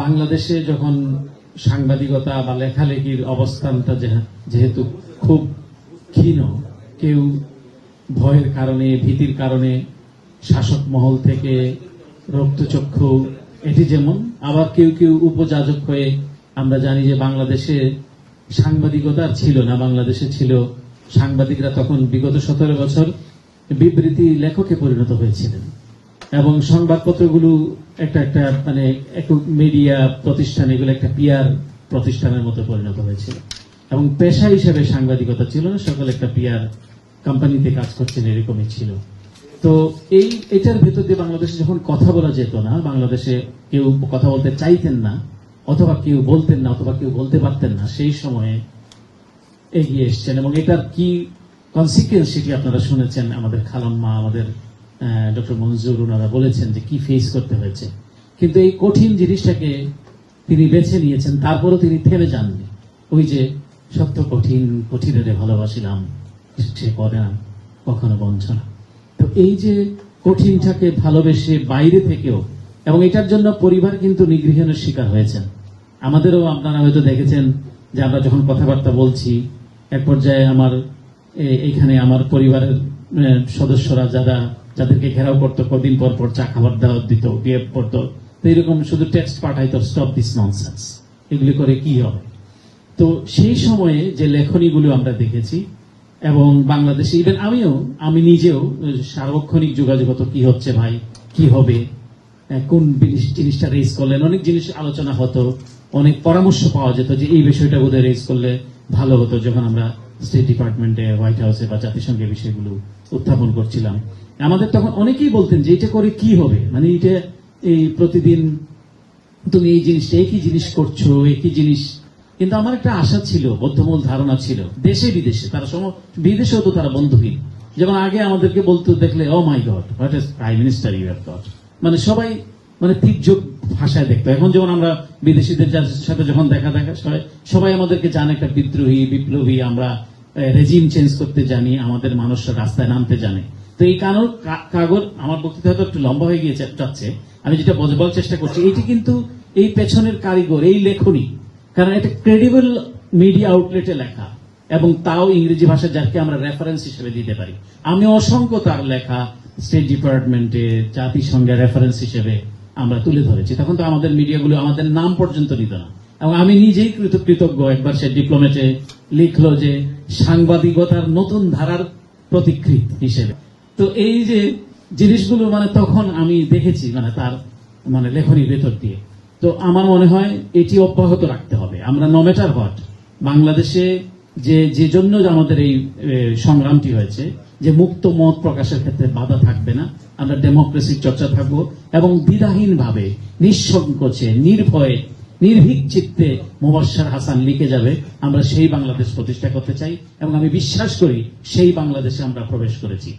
বাংলাদেশে যখন সাংবাদিকতা বা লেখালেখির অবস্থানটা যেহেতু খুব ক্ষীণ, কেউ ভয়ের কারণে, ভীতির কারণে শাসক মহল থেকে রক্তচক্ষু এটি যেমন, আবার কেউ কেউ উপযাজক হয়ে, আমরা জানি যে বাংলাদেশে সাংবাদিকতা ছিল না, বাংলাদেশে ছিল সাংবাদিকরা তখন বিগত 17 বছর বিবৃতি লেখকে পরিণত হয়েছিলেন এবং সংবাদপত্রগুলো একটা একটা মানে মিডিয়া প্রতিষ্ঠান, এগুলো একটা পিআর প্রতিষ্ঠানের মতো পরিণত হয়েছিল এবং পেশা হিসেবে সাংবাদিকতা ছিল না, সকলে একটা পিআর কোম্পানিতে কাজ করছেন, এরকমই ছিল। তো এটার ভেতর দিয়ে বাংলাদেশে যখন কথা বলা যেত না, বাংলাদেশে কেউ কথা বলতে চাইতেন না, অথবা কেউ বলতেন না, অথবা কেউ বলতে পারতেন না, সেই সময়ে এগিয়ে এসছেন এবং এটার কি কনসিকুয়েন্স সেটি আপনারা শুনেছেন। আমাদের খালাম মা, আমাদের ডক্টর মঞ্জুর, ওনারা বলেছেন যে কি ফেস করতে হয়েছে, কিন্তু এই কঠিন জিনিসটাকে তিনি বেছে নিয়েছেন, তারপরও তিনি থেমে যাননি। ওই যে সত্য কঠিন, কঠিনেরে ভালোবাসিলাম, সে করে না কখনো বঞ্চনা। তো এই যে কঠিনটাকে ভালোবেসে বাইরে থেকেও, এবং এটার জন্য পরিবার কিন্তু নিগৃহীনের শিকার হয়েছেন। আমাদেরও আপনারা হয়তো দেখেছেন যে আমরা যখন কথাবার্তা বলছি, এক পর্যায়ে এইখানে আমার পরিবারের সদস্যরা যাদেরকে ঘেরাও করতো, কদিন পর পর চা খাবার দাওয়াত দিত, বিয়ে করতো, তো এরকম শুধু টেক্সট পাঠাইতো, স্টপ দিস ননসেন্স, এগুলি করে কি হবে। তো সেই সময়ে যে লেখনীগুলো আমরা দেখেছি, এবং বাংলাদেশে ইভেন আমি নিজেও সার্বক্ষণিক যোগাযোগ হতো, কি হচ্ছে ভাই, কি হবে, কোন জিনিসটা রেজ করলেন, অনেক জিনিস আলোচনা হতো, অনেক পরামর্শ পাওয়া যেত যে এই বিষয়টা বোধহয় রেজ করলে ভালো হতো, যখন আমরা স্টেট ডিপার্টমেন্টে, হোয়াইট হাউসে বা জাতিসংঘের বিষয়গুলো উত্থাপন করছিলাম। আমাদের তখন অনেকেই বলতেন যে এটা করে কি হবে, মানে এটা এই প্রতিদিন তুমি এই জিনিসটা একই জিনিস করছো, একই জিনিস। কিন্তু আমার একটা আশা ছিল, বদ্ধমূল ধারণা ছিল, দেশে বিদেশে তারা বিদেশেও তো তারা বন্ধুহীন। যেমন আগে আমাদেরকে বলতে দেখলে, oh my God, what is prime minister you have got, মানে সবাই তীর্যক ভাষায় দেখতো। এখন যেমন আমরা বিদেশিদের সাথে যখন দেখা সবাই আমাদেরকে জানে একটা বিদ্রোহী, বিপ্লবী, আমরা রেজিম চেঞ্জ করতে জানি, আমাদের মানুষরা রাস্তায় নামতে জানে। তো এই কাগজ, আমার বক্তৃতা হয়তো একটু লম্বা হয়ে গিয়ে যাচ্ছে, আমি যেটা বলার চেষ্টা করছি, এইটি কিন্তু এই পেছনের কারিগর, এই লেখনী, কারণ এটা ক্রেডিবল মিডিয়া আউটলেটে লেখা, এবং তাও ইংরেজি ভাষা, যাকে আমরা রেফারেন্স হিসেবে দিতে পারি। আমি অসংখ্য তার লেখা স্টেট ডিপার্টমেন্টে, জাতিসংঘের রেফারেন্স হিসেবে আমরা তুলে ধরেছি। তখন তো আমাদের মিডিয়াগুলো আমাদের নাম পর্যন্ত নিত না, এবং আমি নিজেই কৃতজ্ঞ। একবার সে ডিপ্লোমেটে লিখলো যে সাংবাদিকতার নতুন ধারার প্রতিকৃত হিসেবে। তো এই যে জিনিসগুলো তখন আমি দেখেছি তার লেখনীর ভেতর দিয়ে। তো আমার মনে হয় এটি অব্যাহত রাখতে হবে। আমরা নো ম্যাটার হোয়াট, বাংলাদেশে যে জন্য আমাদের এই সংগ্রামটি হয়েছে, যে মুক্ত মত প্রকাশের ক্ষেত্রে বাধা থাকবে না, আমরা ডেমোক্রেসির চর্চা থাকবো, এবং দ্বিধাহীনভাবে, নিঃসংকোচে, নির্ভয়ে, নির্ভীক চিত্তে মোবাশ্বের হাসান লিখে যাবে, আমরা সেই বাংলাদেশ প্রতিষ্ঠা করতে চাই, এবং আমি বিশ্বাস করি সেই বাংলাদেশে আমরা প্রবেশ করেছি।